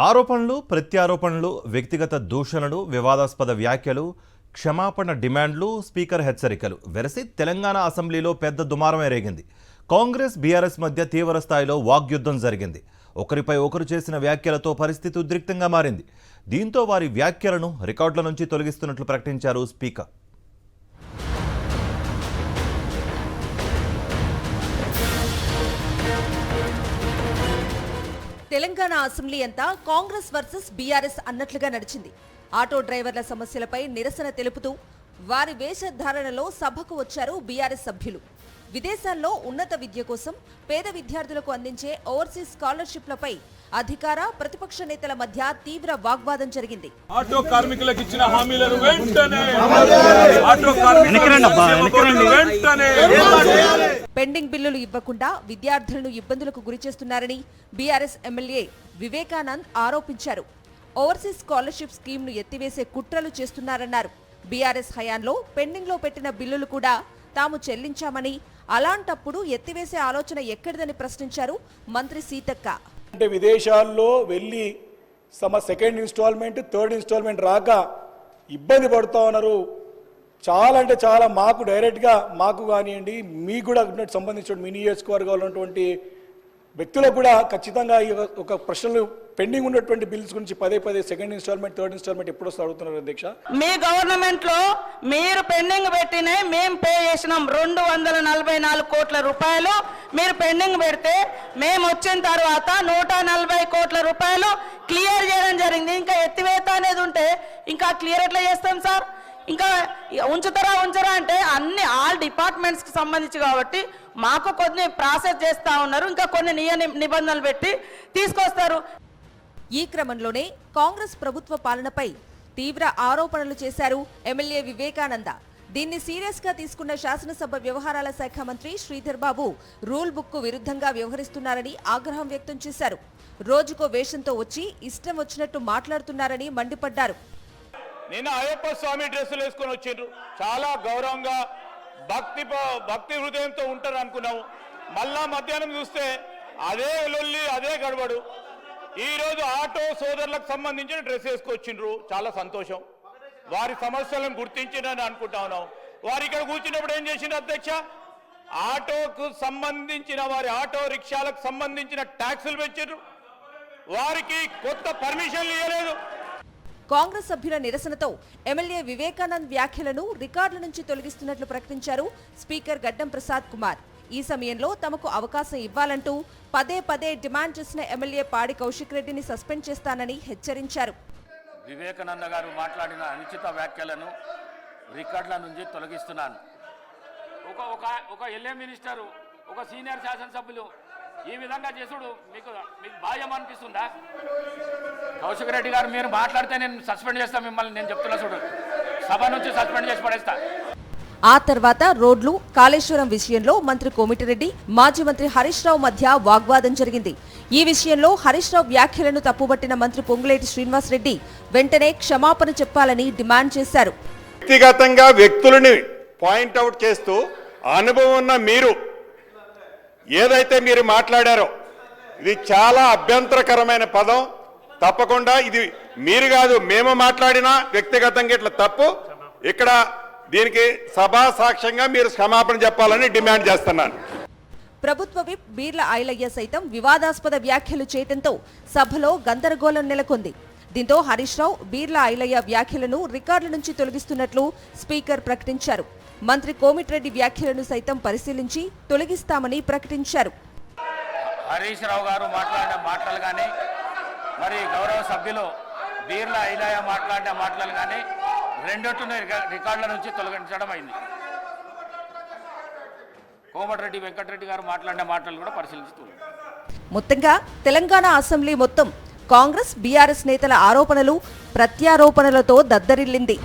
ఆరోపణలు, ప్రత్యారోపణలు, వ్యక్తిగత దూషణలు, వివాదాస్పద వ్యాఖ్యలు, క్షమాపణ డిమాండ్లు, స్పీకర్ హెచ్చరికలు వెరసి తెలంగాణ అసెంబ్లీలో పెద్ద దుమారమే రేగింది. కాంగ్రెస్, బీఆర్ఎస్ మధ్య తీవ్ర స్థాయిలో వాగ్యుద్ధం జరిగింది. ఒకరిపై ఒకరు చేసిన వ్యాఖ్యలతో పరిస్థితి ఉద్రిక్తంగా మారింది. దీంతో వారి వ్యాఖ్యలను రికార్డుల నుంచి తొలగిస్తున్నట్లు ప్రకటించారు స్పీకర్. తెలంగాణ అసెంబ్లీ అంతా కాంగ్రెస్ వర్సెస్ బీఆర్ఎస్ అన్నట్లుగా నడిచింది. ఆటో డ్రైవర్ల సమస్యలపై నిరసన తెలుపుతూ వారి వేషధారణలో సభకు వచ్చారు బీఆర్ఎస్ సభ్యులు. విదేశాల్లో ఉన్నత విద్య కోసం పేద విద్యార్థులకు అందించే ఓవర్సీస్ స్కాలర్షిప్లపై అధికార, ప్రతిపక్ష నేతల మధ్య తీవ్ర వాగ్వాదం జరిగింది. ఆటో కార్మికులకు ఇచ్చిన హామీలను వెంటనే పెండింగ్ బిల్లులు ఇవ్వకుండా విద్యార్థులను ఇబ్బందులకు గురిచేస్తున్నారని బీఆర్ఎస్ ఎమ్మెల్యే వివేకానంద్ ఆరోపించారు. ఓవర్సీస్ స్కాలర్షిప్ స్కీమ్ను ఎత్తివేసే కుట్రలు చేస్తున్నారన్నారు. బీఆర్ఎస్ హయాంలో పెండింగ్లో పెట్టిన బిల్లులు కూడా తాము చెల్లించామని, అలాంటప్పుడు ఎత్తివేసే ఆలోచన ఎక్కడిదని ప్రశ్నించారు మంత్రి సీతక్క. అంటే విదేశాల్లో వెళ్ళి సెకండ్ ఇన్స్టాల్మెంట్, థర్డ్ ఇన్స్టాల్మెంట్ రాక ఇబ్బంది పడుతూ ఉన్నారు. చాలా అంటే చాలా మాకు డైరెక్ట్గా మాకు కానివ్వండి, మీకు కూడా సంబంధించిన మీ నియోజకవర్గాలు ఉన్నటువంటి వ్యక్తులకు కూడా ఖచ్చితంగా ఈ ఒక ప్రశ్నలు పెండింగ్ ఉన్నటువంటి బిల్స్ గురించి పదే సెకండ్ ఇన్స్టాల్మెంట్, థర్డ్ ఇన్స్టాల్మెంట్ ఎప్పుడు వస్తే అడుగుతున్నారు అధ్యక్ష. మీ గవర్నమెంట్ లో మీరు పెండింగ్ పెట్టినే మేము పే చేసినాం 244 కోట్ల రూపాయలు. మీరు పెండింగ్ పెడితే మేము వచ్చిన తర్వాత 140 కోట్ల రూపాయలు క్లియర్ చేయడం జరిగింది. ఇంకా ఎత్తివేత అనేది ఉంటే ఇంకా క్లియర్ ఎట్లా చేస్తాం సార్? ఇంకా ఉంచరా అంటే అన్ని ఆల్ డిపార్ట్మెంట్స్ కి సంబంధించి కాబట్టి మాకు కొన్ని ప్రాసెస్ చేస్తా ఉన్నారు. ఇంకా కొన్ని నిబంధనలు పెట్టి తీసుకొస్తారు. ఈ క్రమంలోనే కాంగ్రెస్ ప్రభుత్వ పాలనపై తీవ్ర ఆరోపణలు చేశారు ఎమ్మెల్యే వివేకానంద. దీన్ని సీరియస్ గా తీసుకున్న శాసనసభ వ్యవహారాల శాఖ మంత్రి శ్రీధర్ బాబు రూల్ బుక్ కు విరుద్ధంగా వ్యవహరిస్తున్నారని ఆగ్రహం వ్యక్తం చేశారు. రోజుకో వేషంతో వచ్చి ఇష్టం వచ్చినట్టు మాట్లాడుతున్నారని మండిపడ్డారు. నిన్న అయ్యప్ప స్వామి డ్రెస్సులు వేసుకొని వచ్చిండ్రు. చాలా గౌరవంగా భక్తి హృదయంతో ఉంటారు అనుకున్నాము. మళ్ళా మధ్యాహ్నం చూస్తే అదే లొల్లి, అదే గడబడు. ఈరోజు ఆటో సోదరులకు సంబంధించిన డ్రెస్ వేసుకొచ్చిండ్రు. చాలా సంతోషం. వారి సమస్యలను గుర్తించిందని అనుకుంటా ఉన్నాం. వారు ఇక్కడ కూర్చున్నప్పుడు ఏం చేసిండ్రు అధ్యక్ష? ఆటోకు సంబంధించిన వారి ఆటో రిక్షాలకు సంబంధించిన ట్యాక్సులు పెంచారు. వారికి కొత్త పర్మిషన్లు ఇవ్వలేదు. కాంగ్రెస్ సభ్యుల నిరసనతో ఎమ్మెల్యే వివేకానంద్ వ్యాఖ్యలను రికార్డుల నుంచి తొలగిస్తున్నట్లు ప్రకటించారు స్పీకర్ గడ్డం ప్రసాద్ కుమార్. ఈ సమయంలో తమకు అవకాశం ఇవ్వాలంటూ పదే డిమాండ్ చేసిన ఎమ్మెల్యే పాడి కౌశిక్ రెడ్డిని సస్పెండ్ చేస్తానని హెచ్చరించారు. వివేకానంద గారు మాట్లాడిన అనుచిత వ్యాఖ్యలను రికార్డుల నుంచి తొలగిస్తున్నాను. ఒక ఎల్ఏ మినిస్టరు, ఒక సీనియర్ శాసనసభ్యులు ఈ విధంగా చేసుడు మీకు భాయం అనిపిస్తుందా? కౌశిక్ రెడ్డి గారు మీరు మాట్లాడితే నేను సస్పెండ్ చేస్తా మిమ్మల్ని. నేను చెప్తున్నా చూడు, సభ నుంచి సస్పెండ్ చేసి పడేస్తా. ఆ తర్వాత రోడ్లు, కాళేశ్వరం విషయంలో మంత్రి కోమిటిరెడ్డి, మాజీ మంత్రి హరీష్ రావు మధ్య వాగ్వాదం జరిగింది. ఈ విషయంలో హరీష్ రావు వ్యాఖ్యలను తప్పుబట్టిన మంత్రి పొంగులేటి శ్రీనివాసరెడ్డి వెంటనే క్షమాపణ చెప్పాలని డిమాండ్ చేశారు. వ్యక్తిగతంగా వ్యక్తులని పాయింట్అవుట్ చేస్తూ అనుభవం ఉన్న మీరు ఏదైతే మీరు మాట్లాడారో ఇది చాలా అభ్యంతరకరమైన పదం. తప్పకుండా ఇది మీరు కాదు, మేము మాట్లాడినా వ్యక్తిగతంగా ఇట్లా తప్పు. ఇక్కడ దీనికి సభా సాక్ష్యంగా మీరు క్షమాపణ చెప్పాలని డిమాండ్ చేస్తున్నాను. ప్రభుత్వ విప్ బీర్ల ఐలయ్య సైతం వివాదాస్పద వ్యాఖ్యలు చేయడంతో సభలో గందరగోళం నెలకొంది. దీంతో హరీష్ రావు, బీర్ల ఐలయ్య వ్యాఖ్యలను రికార్డుల నుంచి తొలగిస్తున్నట్లు స్పీకర్ ప్రకటించారు. మంత్రి కోమిటిరెడ్డి వ్యాఖ్యలను సైతం పరిశీలించి తొలగిస్తామని ప్రకటించారు. హరీష్ రావు గారు మాట్లాడిన మాటలు కానీ, మరి గౌరవ సభ్యులు బీర్ల ఐలయ్య మాట్లాడిన మాటలు కానీ రెండొట్టును రికార్డుల నుంచి తొలగించడం అయింది. కోమటిరెడ్డి వెంకటరెడ్డి గారు మాట్లాడిన మాటలు కూడా పరిశీలించుతుంది. మొత్తంగా తెలంగాణ అసెంబ్లీ మొత్తం కాంగ్రెస్, బీఆర్ఎస్ నేతల ఆరోపణలు, ప్రత్యారోపణలతో దద్దరిల్లింది.